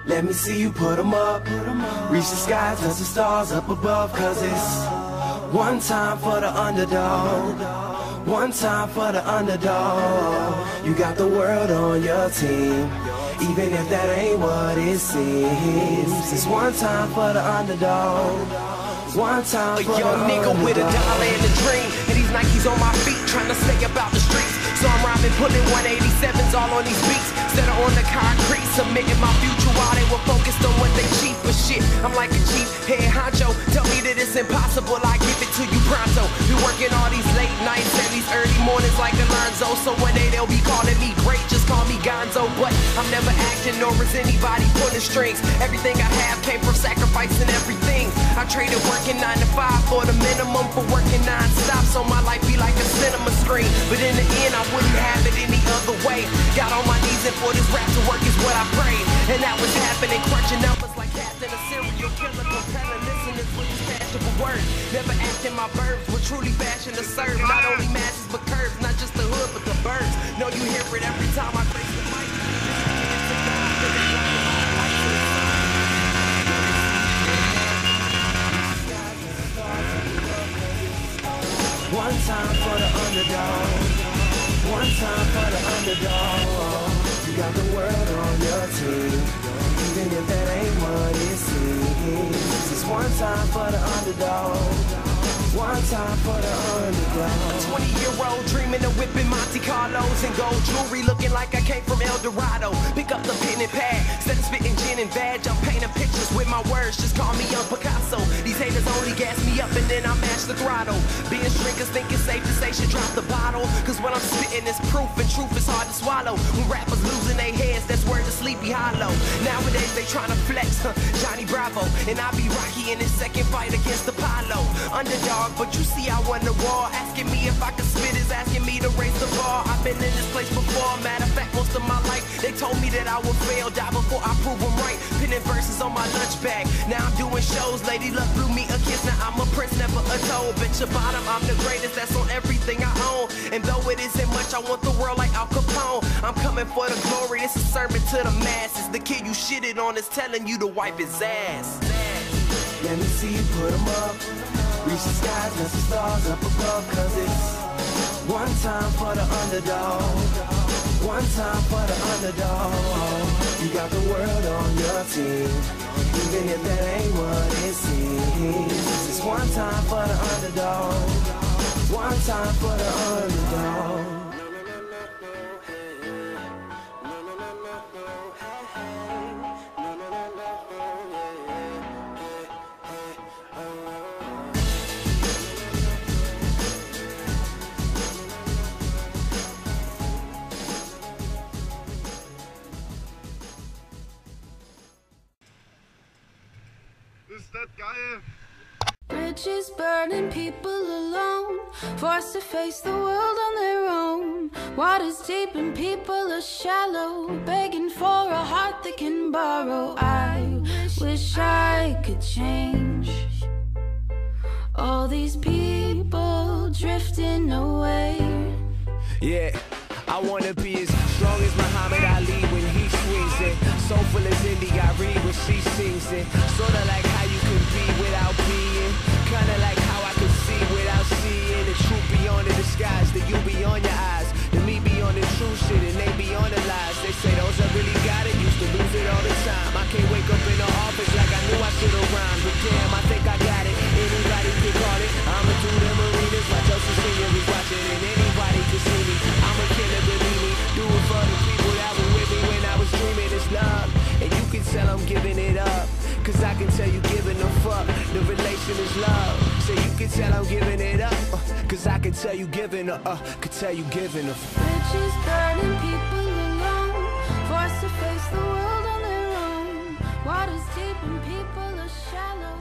Let me see you put 'em up. Reach the sky, touch the stars up above. Cause it's one time for the underdog. One time for the underdog. You got the world on your team, even if that ain't what it seems. It's one time for the underdog. One time for the young nigga with a dollar and a dream, and these Nikes on my feet, trying to stay about the streets. So I'm rhyming, pulling 187s all on these beats, instead of on the concrete, submitting my future while they were focused on what they cheap. But shit, I'm like a cheap head honcho. Tell me that it's impossible, I give it to you pronto. Be working all these late nights and these early mornings like Alonzo. So one day they'll be calling me great, just call me Gonzo. But I'm never acting, nor is anybody pulling strings. Everything I have came from sacrificing everything. I traded working 9 to 5 for the minimum for working non-stop, so my life be like a cinema screen. But in the end, I wouldn't have it any other way. Got on my knees and for this rap to work is what I prayed. And that was happening, crunching numbers like Captain, a serial killer, compelling listeners with his fashionable words. Never acting my verbs, but truly fashion to serve. Not only masses but curves, not just the hood but the birds. Know you hear it every time I face the mic. One time for the underdog. One time for the underdog. You got the world on your team, even if that ain't what it seems. It's one time for the underdog. One time for the underdog. 20-year-old dreaming of whipping Monte Carlos and gold jewelry, looking like I came from El Dorado. Pick up the pen and pad, instead of spitting gin and vag, I'm painting pictures with my words. Just call me young Picasso. These haters only gas me up and then I mash the throttle. Being drinkers think it's safe to say should drop the bottle, cause what I'm spitting is proof, and truth is hard to swallow. When rappers losing their heads, that's word to Sleepy Hollow. Nowadays they tryna flex, Johnny Bravo, and I be Rocky in his second fight against Apollo. Underdog, but you see I won the war. Asking me if I could spit is asking me to raise the bar. I've been in this place before, matter of fact most of my life. They told me that I would fail, die before I prove them right. Pinning verses on my lunch bag, now I'm doing shows. Lady Luck blew me a kiss, now I'm a prince, never a toe. Bitch your bottom, I'm the greatest, that's on everything I own. And though it isn't much, I want the world like Al Capone. I'm coming for the glory, it's a sermon to the masses. The kid you shitted on is telling you to wipe his ass. Let me see you put 'em up. Reach the skies, touch the stars up above. Cause it's one time for the underdog. One time for the underdog. You got the world on your team, even if that ain't what it seems. It's one time for the underdog. One time for the underdog. Ist das geil? Bridges burning, people alone, forced to face the world on their own. Water's deep and people are shallow, begging for a heart that can borrow. I wish I could change all these people drifting away. Yeah, I wanna be as strong as Muhammad Ali when he swings it. Soulful as Indy, I read when she sings it. Sorta like how you can be without being, kinda like how I can see without seeing. The truth beyond the disguise, the you beyond your eyes, the me beyond the true shit, and they beyond the lies. They say those that really got it used to lose it all the time. I can't wake up in the office like I knew I should've rhymed, but damn, I think I got it. Anybody can call it. I'ma do them arenas like Joseph Senior is watching, and anybody can see me. I'm a killer, believe me. Do it for the people that were with me when I was dreaming. It's love, and you can tell I'm giving it up, cause I can tell you giving a fuck. The relation is love, so you can tell I'm giving it up, cause I can tell you giving a can tell you giving a Bridges burning, people alone, forced to face the world on their own. Water's deep and people are shallow.